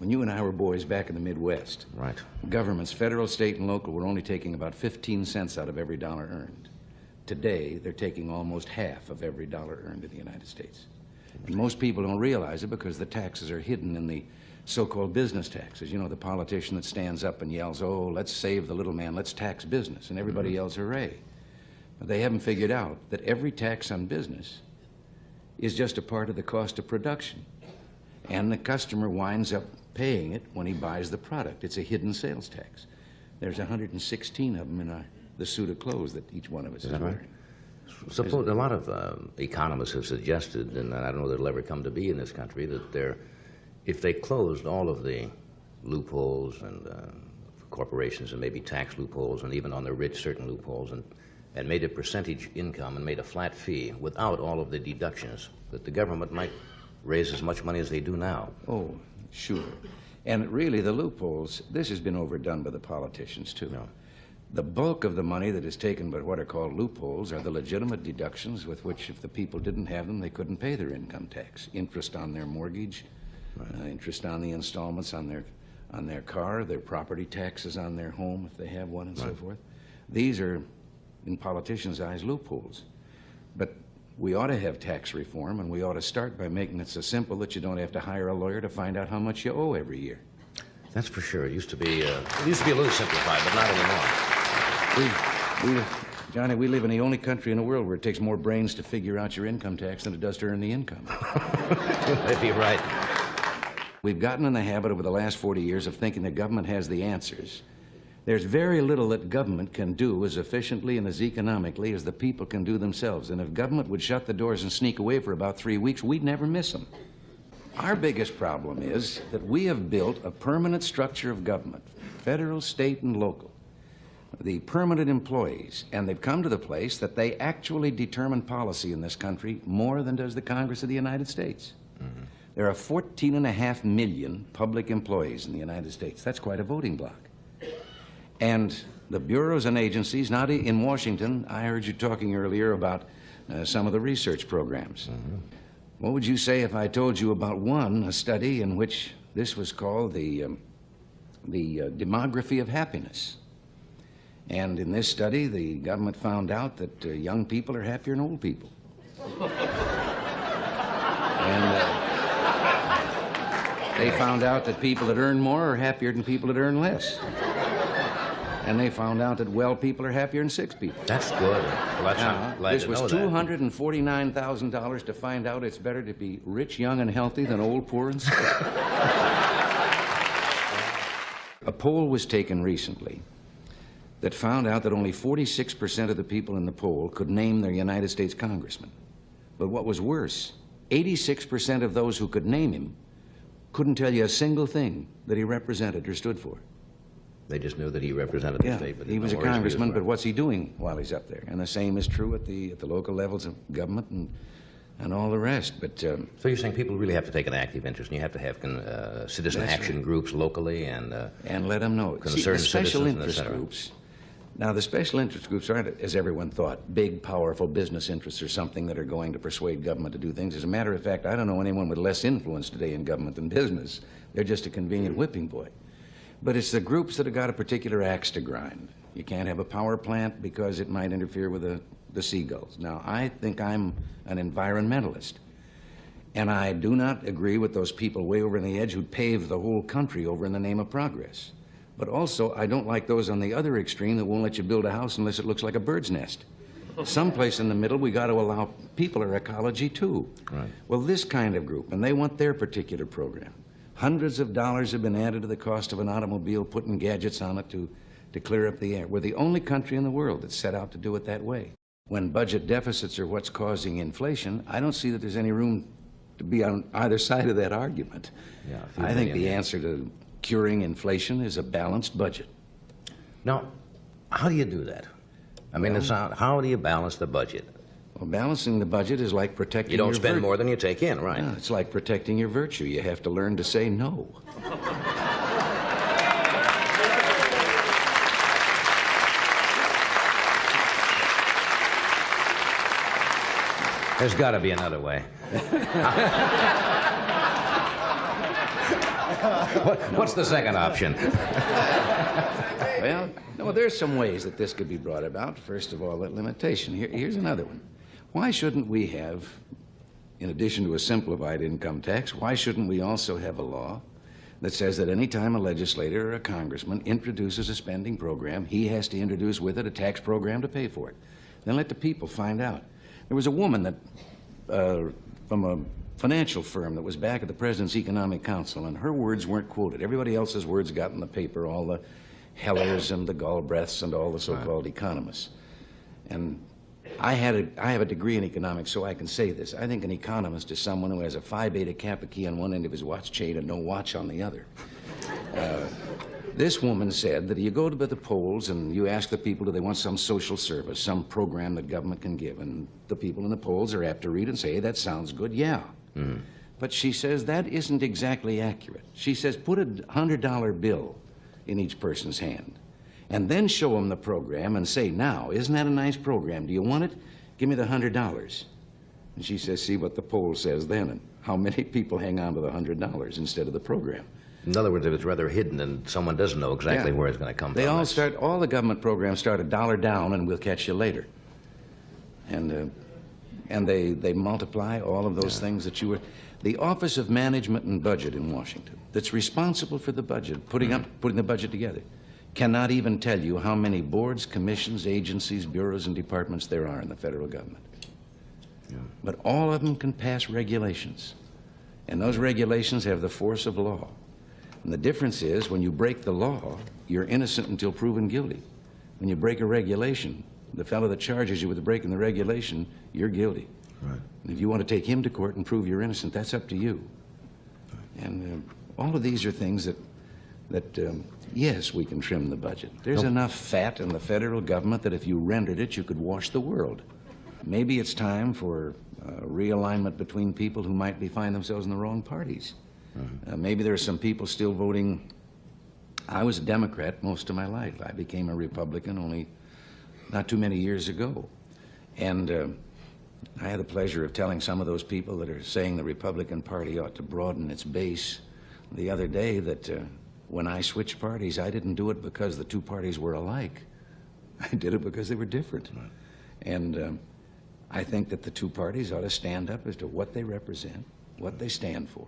when you and I were boys back in the Midwest, Right. governments, federal, state, and local, were only taking about 15 cents out of every dollar earned. Today, they're taking almost half of every dollar earned in the United States. And most people don't realize it because the taxes are hidden in the so-called business taxes. You know, the politician that stands up and yells, oh, let's save the little man, let's tax business, and everybody yells hooray. But they haven't figured out that every tax on business is just a part of the cost of production. And the customer winds up paying it when he buys the product. It's a hidden sales tax. There's 116 of them in the suit of clothes that each one of us is wearing. Right? Suppose a lot of economists have suggested, and I don't know that it'll ever come to be in this country, that if they closed all of the loopholes and corporations and maybe tax loopholes and even on the rich certain loopholes and made a percentage income and made a flat fee without all of the deductions, that the government might raise as much money as they do now. Oh, sure. And really, the loopholes, this has been overdone by the politicians, too. No. The bulk of the money that is taken by what are called loopholes are the legitimate deductions with which, if the people didn't have them, they couldn't pay their income tax. Interest on their mortgage, interest on the installments on their car, their property taxes on their home, if they have one, and so forth. These are, in politicians' eyes, loopholes. But we ought to have tax reform, and we ought to start by making it so simple that you don't have to hire a lawyer to find out how much you owe every year. That's for sure. It used to be a little simplified, but not anymore. Johnny, we live in the only country in the world where it takes more brains to figure out your income tax than it does to earn the income. Maybe you're right. We've gotten in the habit over the last 40 years of thinking the government has the answers. There's very little that government can do as efficiently and as economically as the people can do themselves. And if government would shut the doors and sneak away for about 3 weeks, we'd never miss them. Our biggest problem is that we have built a permanent structure of government, federal, state, and local. The permanent employees, and they've come to the place that they actually determine policy in this country more than does the Congress of the United States. Mm-hmm. There are 14.5 million public employees in the United States. That's quite a voting bloc. And the bureaus and agencies, now in Washington, I heard you talking earlier about some of the research programs. Mm-hmm. What would you say if I told you about a study in which this was called the demography of happiness? And in this study, the government found out that young people are happier than old people. And they found out that people that earn more are happier than people that earn less. And they found out that well people are happier than sick people. That's good. Well, that's not glad this to was know that. $249,000 to find out it's better to be rich, young, and healthy than old, poor, and sick. A poll was taken recently that found out that only 46% of the people in the poll could name their United States congressman. But what was worse, 86% of those who could name him couldn't tell you a single thing that he represented or stood for. They just knew that he represented the state. But he was a congressman, but what's he doing while he's up there? And the same is true at the local levels of government and all the rest. But so you're saying people really have to take an active interest, and you have to have citizen action groups locally and let them know. See, the special interest center. groups. Now, the special interest groups aren't, as everyone thought, big, powerful business interests or something that are going to persuade government to do things. As a matter of fact, I don't know anyone with less influence today in government than business. They're just a convenient whipping boy. But it's the groups that have got a particular axe to grind. You can't have a power plant because it might interfere with the seagulls. Now, I think I'm an environmentalist, and I do not agree with those people way over on the edge who pave the whole country over in the name of progress. But also, I don't like those on the other extreme that won't let you build a house unless it looks like a bird's nest. Someplace in the middle, we got to allow people our ecology, too. Right. Well, this kind of group, and they want their particular program. Hundreds of dollars have been added to the cost of an automobile, putting gadgets on it to clear up the air. We're the only country in the world that's set out to do it that way. When budget deficits are what's causing inflation, I don't see that there's any room to be on either side of that argument. Yeah, I think the answer to curing inflation is a balanced budget. Now, how do you do that? I mean, how do you balance the budget? Well, balancing the budget is like protecting You don't spend more than you take in, right? No, it's like protecting your virtue. You have to learn to say no. There's got to be another way. What's the second option? Well, no, there's some ways that this could be brought about. First of all, that limitation. Here's another one. Why shouldn't we have, in addition to a simplified income tax, why shouldn't we also have a law that says that any time a legislator or a congressman introduces a spending program, he has to introduce with it a tax program to pay for it? Then let the people find out. There was a woman that, from a financial firm that was back at the President's Economic Council, and her words weren't quoted. Everybody else's words got in the paper, all the Hellers and the Galbraiths and all the so-called economists. And I have a degree in economics, so I can say this. I think an economist is someone who has a Phi Beta Kappa key on one end of his watch chain and no watch on the other. This woman said that you go to the polls and you ask the people, do they want some social service, some program that government can give? And the people in the polls are apt to read and say, hey, that sounds good, yeah. Mm-hmm. But she says that isn't exactly accurate. She says put a $100 bill in each person's hand and then show them the program and say, now, isn't that a nice program? Do you want it? Give me the $100. And she says, see what the poll says then, and how many people hang on to the $100 instead of the program. In other words, if it's rather hidden and someone doesn't know exactly where it's going to come from. All the government programs start $1 down and we'll catch you later. And they multiply all of those things that you were... The Office of Management and Budget in Washington, that's responsible for the budget, putting the budget together, cannot even tell you how many boards, commissions, agencies, bureaus, and departments there are in the federal government. Yeah. But all of them can pass regulations. And those regulations have the force of law. And the difference is, when you break the law, you're innocent until proven guilty. When you break a regulation, the fellow that charges you with breaking the regulation, you're guilty. Right. And if you want to take him to court and prove you're innocent, that's up to you. Right. And all of these are things that yes, we can trim the budget. There's enough fat in the federal government that if you rendered it, you could wash the world. Maybe it's time for realignment between people who might find themselves in the wrong parties. Mm-hmm. Maybe there are some people still voting. I was a Democrat most of my life. I became a Republican only not too many years ago. And I had the pleasure of telling some of those people that are saying the Republican Party ought to broaden its base the other day that when I switched parties, I didn't do it because the two parties were alike. I did it because they were different. Right. And I think that the two parties ought to stand up as to what they represent, what they stand for,